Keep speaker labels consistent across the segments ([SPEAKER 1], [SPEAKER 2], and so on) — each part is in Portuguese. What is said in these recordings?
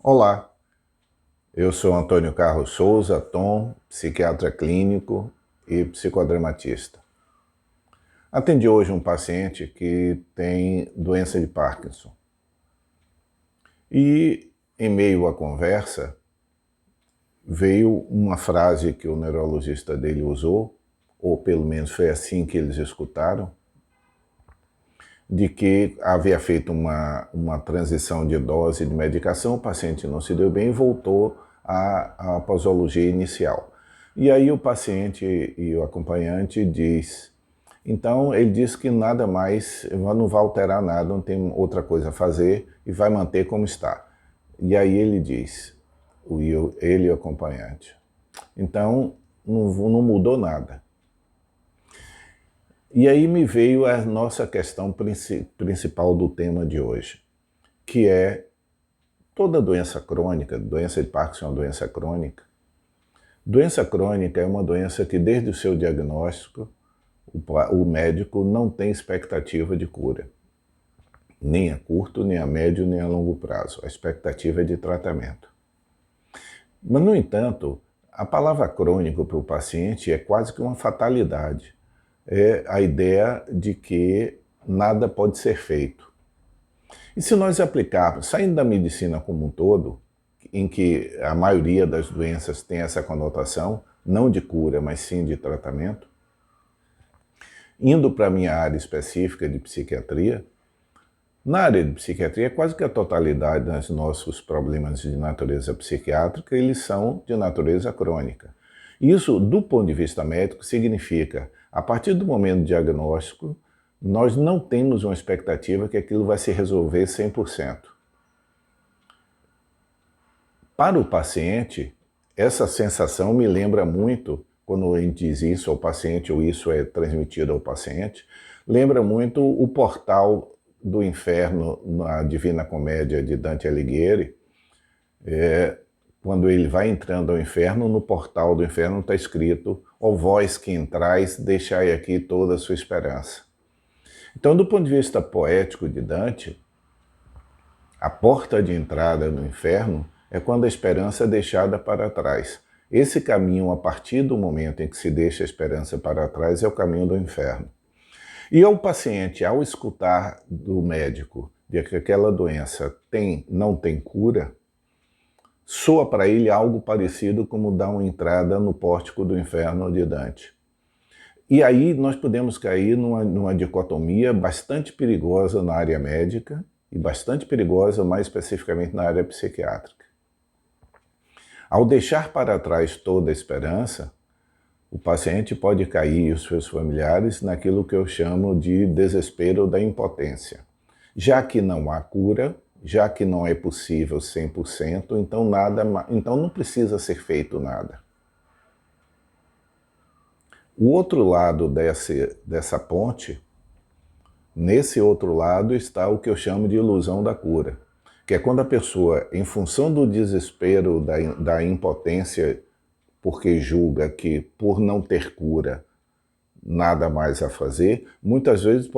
[SPEAKER 1] Olá, eu sou Antônio Carlos Souza, Tom, psiquiatra clínico e psicodramatista. Atendi hoje um paciente que tem doença de Parkinson. E, em meio à conversa, veio uma frase que o neurologista dele usou, ou pelo menos foi assim que eles escutaram, de que havia feito uma transição de dose de medicação, o paciente não se deu bem e voltou à posologia inicial. E aí o paciente e o acompanhante diz, então ele diz que nada mais, não vai alterar nada, não tem outra coisa a fazer e vai manter como está. E aí ele diz, ele e o acompanhante, então não mudou nada. E aí me veio a nossa questão principal do tema de hoje, que é toda doença crônica, doença de Parkinson é uma doença crônica. Doença crônica é uma doença que desde o seu diagnóstico, o médico não tem expectativa de cura. Nem a curto, nem a médio, nem a longo prazo. A expectativa é de tratamento. Mas, no entanto, a palavra crônico para o paciente é quase que uma fatalidade. É a ideia de que nada pode ser feito. E se nós aplicarmos, saindo da medicina como um todo, em que a maioria das doenças tem essa conotação, não de cura, mas sim de tratamento, indo para a minha área específica de psiquiatria, na área de psiquiatria, quase que a totalidade dos nossos problemas de natureza psiquiátrica, eles são de natureza crônica. Isso, do ponto de vista médico, significa, a partir do momento diagnóstico, nós não temos uma expectativa que aquilo vai se resolver 100%. Para o paciente, essa sensação me lembra muito, quando a gente diz isso ao paciente ou isso é transmitido ao paciente, lembra muito o portal do inferno na Divina Comédia de Dante Alighieri. Quando ele vai entrando ao inferno, no portal do inferno está escrito: ó vós que entrais, deixai aqui toda a sua esperança. Então, do ponto de vista poético de Dante, a porta de entrada no inferno é quando a esperança é deixada para trás. Esse caminho, a partir do momento em que se deixa a esperança para trás, é o caminho do inferno. E ao paciente, ao escutar do médico de que aquela doença não tem cura, soa para ele algo parecido como dar uma entrada no pórtico do inferno de Dante. E aí nós podemos cair numa dicotomia bastante perigosa na área médica e bastante perigosa, mais especificamente, na área psiquiátrica. Ao deixar para trás toda a esperança, o paciente pode cair e os seus familiares naquilo que eu chamo de desespero da impotência. Já que não há cura, já que não é possível 100%, então não precisa ser feito nada. O outro lado dessa ponte, nesse outro lado está o que eu chamo de ilusão da cura, que é quando a pessoa, em função do desespero, da impotência, porque julga que por não ter cura, nada mais a fazer, muitas vezes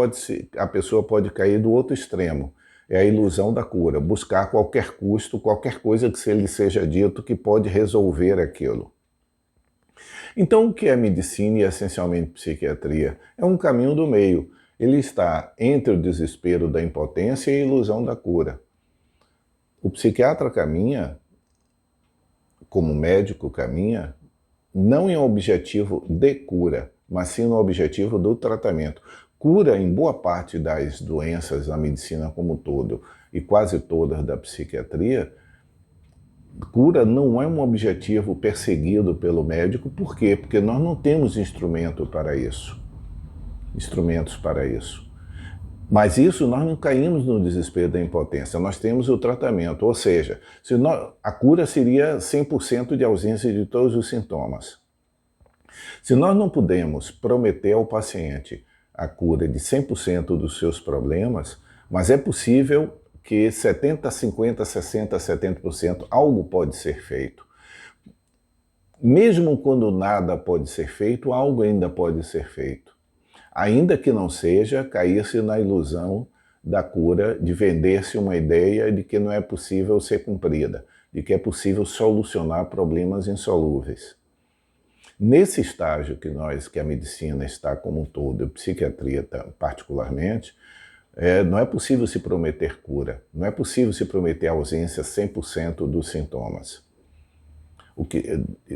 [SPEAKER 1] a pessoa pode cair do outro extremo. É a ilusão da cura, buscar a qualquer custo, qualquer coisa que lhe seja dito que pode resolver aquilo. Então, o que é medicina e essencialmente psiquiatria? É um caminho do meio. Ele está entre o desespero da impotência e a ilusão da cura. O psiquiatra caminha, como médico caminha, não em um objetivo de cura, mas sim no objetivo do tratamento. Cura em boa parte das doenças da medicina como um todo e quase todas da psiquiatria, cura não é um objetivo perseguido pelo médico. Por quê? Porque nós não temos instrumentos para isso. Mas isso nós não caímos no desespero da impotência, nós temos o tratamento, ou seja, a cura seria 100% de ausência de todos os sintomas. Se nós não pudermos prometer ao paciente a cura de 100% dos seus problemas, mas é possível que 70%, 50%, 60%, 70% algo pode ser feito. Mesmo quando nada pode ser feito, algo ainda pode ser feito. Ainda que não seja cair-se na ilusão da cura, de vender-se uma ideia de que não é possível ser cumprida, de que é possível solucionar problemas insolúveis. Nesse estágio que a medicina está como um todo, a psiquiatria particularmente, não é possível se prometer cura, não é possível se prometer ausência 100% dos sintomas.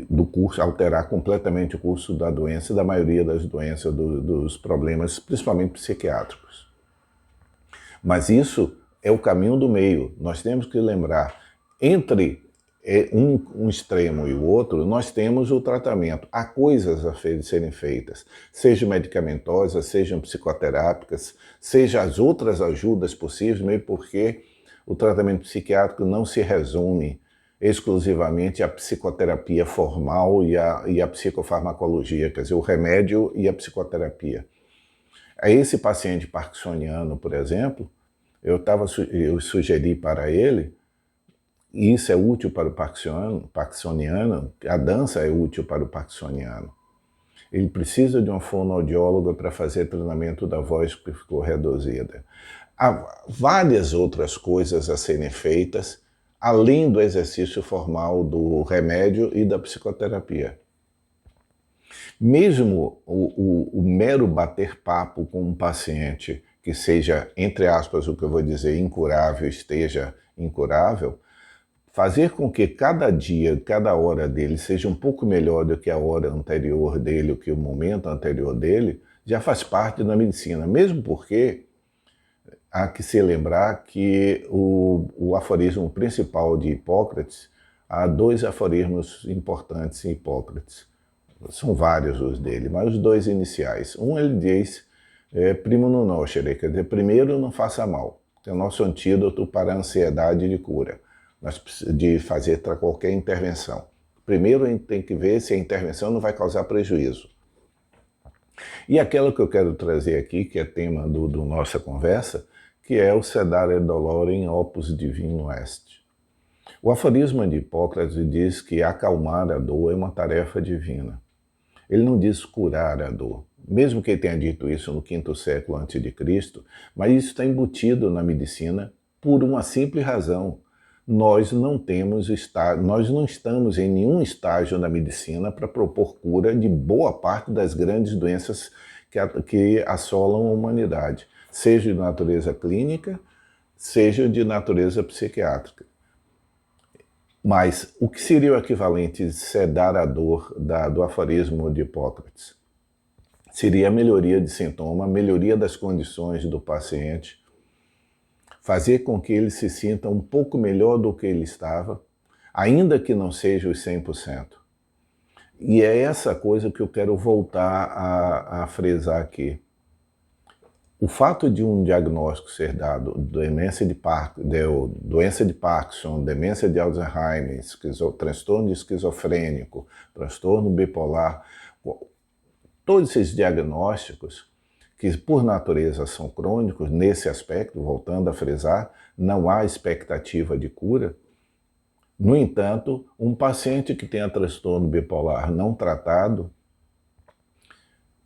[SPEAKER 1] Do curso, alterar completamente o curso da doença, da maioria das doenças, dos problemas, principalmente psiquiátricos. Mas isso é o caminho do meio. Nós temos que lembrar, entre um extremo e o outro, nós temos o tratamento. Há coisas a serem feitas, sejam medicamentosas, sejam psicoterápicas, sejam as outras ajudas possíveis, mesmo porque o tratamento psiquiátrico não se resume exclusivamente à psicoterapia formal e à psicofarmacologia, quer dizer, o remédio e a psicoterapia. A esse paciente parkinsoniano, por exemplo, eu sugeri para ele, e isso é útil para o parkinsoniano, a dança é útil para o parkinsoniano. Ele precisa de uma fonoaudióloga para fazer treinamento da voz que ficou reduzida. Há várias outras coisas a serem feitas, além do exercício formal do remédio e da psicoterapia. Mesmo o mero bater papo com um paciente que seja, entre aspas, o que eu vou dizer, incurável, esteja incurável, fazer com que cada dia, cada hora dele seja um pouco melhor do que a hora anterior dele, ou que o momento anterior dele, já faz parte da medicina. Mesmo porque há que se lembrar que o aforismo principal de Hipócrates, há dois aforismos importantes em Hipócrates. São vários os dele, mas os dois iniciais. Um ele diz, primo non nocere, quer dizer, primeiro não faça mal. É o nosso antídoto para a ansiedade de cura, de fazer qualquer intervenção. Primeiro a gente tem que ver se a intervenção não vai causar prejuízo. E aquela que eu quero trazer aqui, que é tema do nossa conversa, que é o sedare dolorem opus divino est. O aforisma de Hipócrates diz que acalmar a dor é uma tarefa divina. Ele não diz curar a dor, mesmo que ele tenha dito isso no V século a.C., mas isso está embutido na medicina por uma simples razão. Nós não estamos em nenhum estágio da medicina para propor cura de boa parte das grandes doenças que assolam a humanidade, seja de natureza clínica, seja de natureza psiquiátrica. Mas o que seria o equivalente de sedar a dor do aforismo de Hipócrates? Seria a melhoria de sintoma, a melhoria das condições do paciente, fazer com que ele se sinta um pouco melhor do que ele estava, ainda que não seja os 100%. E é essa coisa que eu quero voltar a frisar aqui. O fato de um diagnóstico ser dado, doença de Parkinson, demência de Alzheimer, transtorno esquizofrênico, transtorno bipolar, todos esses diagnósticos, que por natureza são crônicos, nesse aspecto, voltando a frisar, não há expectativa de cura. No entanto, um paciente que tenha transtorno bipolar não tratado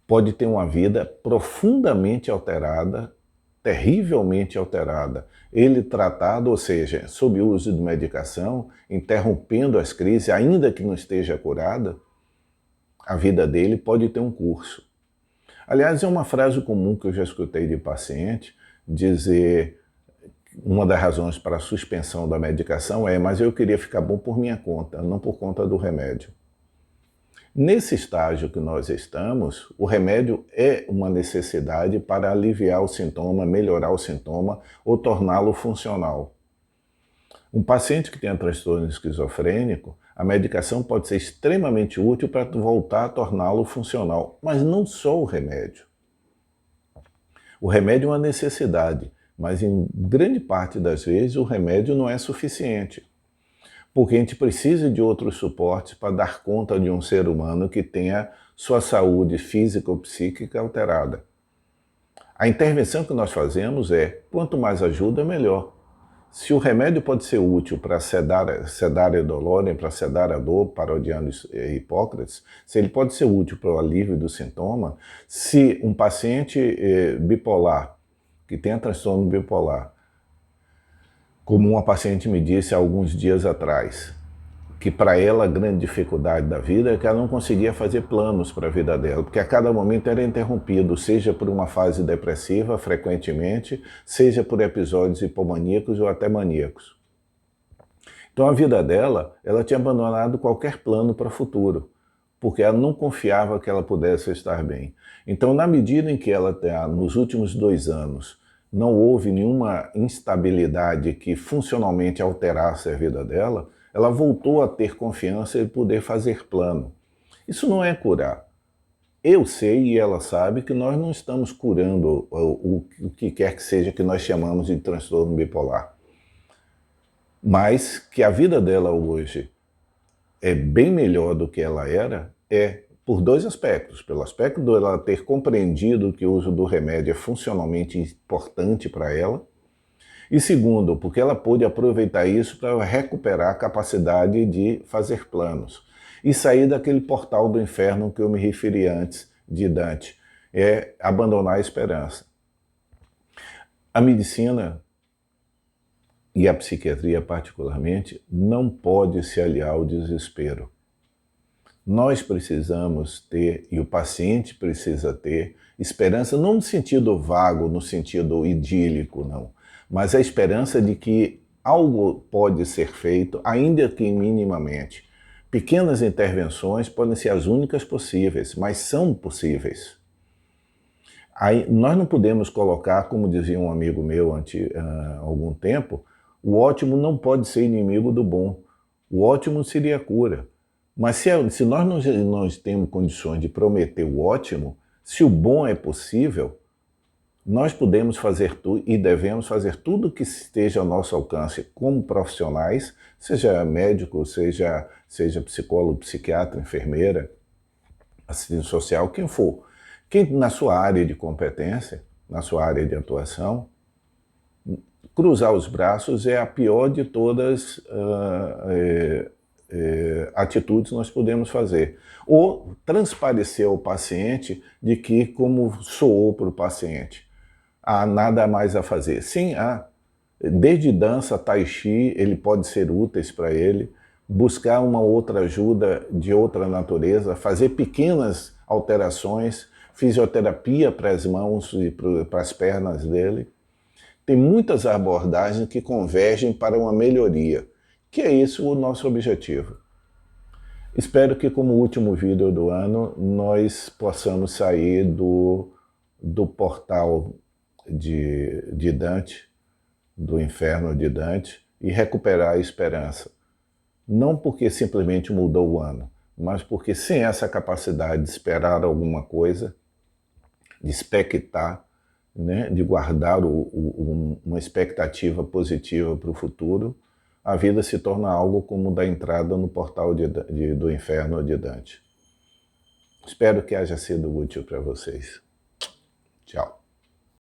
[SPEAKER 1] pode ter uma vida profundamente alterada, terrivelmente alterada. Ele tratado, ou seja, sob o uso de medicação, interrompendo as crises, ainda que não esteja curada, a vida dele pode ter um curso. Aliás, é uma frase comum que eu já escutei de paciente dizer, uma das razões para a suspensão da medicação mas eu queria ficar bom por minha conta, não por conta do remédio. Nesse estágio que nós estamos, o remédio é uma necessidade para aliviar o sintoma, melhorar o sintoma ou torná-lo funcional. Um paciente que tenha transtorno esquizofrênico, a medicação pode ser extremamente útil para voltar a torná-lo funcional, mas não só o remédio. O remédio é uma necessidade, mas em grande parte das vezes o remédio não é suficiente. Porque a gente precisa de outros suportes para dar conta de um ser humano que tenha sua saúde física ou psíquica alterada. A intervenção que nós fazemos quanto mais ajuda, melhor. Se o remédio pode ser útil para sedare dolorem, para sedar a dor, parodiando Hipócrates, se ele pode ser útil para o alívio do sintoma, se um paciente bipolar que tenha transtorno bipolar, como uma paciente me disse há alguns dias atrás, que para ela a grande dificuldade da vida é que ela não conseguia fazer planos para a vida dela, porque a cada momento era interrompido, seja por uma fase depressiva, frequentemente, seja por episódios hipomaníacos ou até maníacos. Então a vida dela, ela tinha abandonado qualquer plano para o futuro, porque ela não confiava que ela pudesse estar bem. Então, na medida em que ela, nos últimos 2 anos, não houve nenhuma instabilidade que funcionalmente alterasse a vida dela, ela voltou a ter confiança e poder fazer plano. Isso não é curar. Eu sei e ela sabe que nós não estamos curando o que quer que seja que nós chamamos de transtorno bipolar. Mas que a vida dela hoje é bem melhor do que ela era, por 2 aspectos. Pelo aspecto de ela ter compreendido que o uso do remédio é funcionalmente importante para ela, e segundo, porque ela pôde aproveitar isso para recuperar a capacidade de fazer planos e sair daquele portal do inferno que eu me referi antes, de Dante, abandonar a esperança. A medicina, e a psiquiatria particularmente, não pode se aliar ao desespero. Nós precisamos ter, e o paciente precisa ter, esperança, não no sentido vago, no sentido idílico, não, mas a esperança de que algo pode ser feito, ainda que minimamente. Pequenas intervenções podem ser as únicas possíveis, mas são possíveis. Aí, nós não podemos colocar, como dizia um amigo meu há algum tempo, o ótimo não pode ser inimigo do bom. O ótimo seria a cura. Mas se nós não temos condições de prometer o ótimo, se o bom é possível, nós podemos fazer tudo e devemos fazer tudo que esteja ao nosso alcance como profissionais, seja médico, seja psicólogo, psiquiatra, enfermeira, assistente social, quem for. Quem na sua área de competência, na sua área de atuação, cruzar os braços é a pior de todas atitudes que nós podemos fazer. Ou transparecer ao paciente de que, como soou para o paciente, há nada mais a fazer. Sim, há. Desde dança, tai chi, ele pode ser úteis para ele, buscar uma outra ajuda de outra natureza, fazer pequenas alterações, fisioterapia para as mãos e para as pernas dele. Tem muitas abordagens que convergem para uma melhoria, que é isso o nosso objetivo. Espero que, como último vídeo do ano, nós possamos sair do portal de Dante, do inferno de Dante, e recuperar a esperança. Não porque simplesmente mudou o ano, mas porque sem essa capacidade de esperar alguma coisa, de expectar, né, de guardar uma expectativa positiva para o futuro, a vida se torna algo como da entrada no portal do inferno de Dante. Espero que haja sido útil para vocês. Tchau.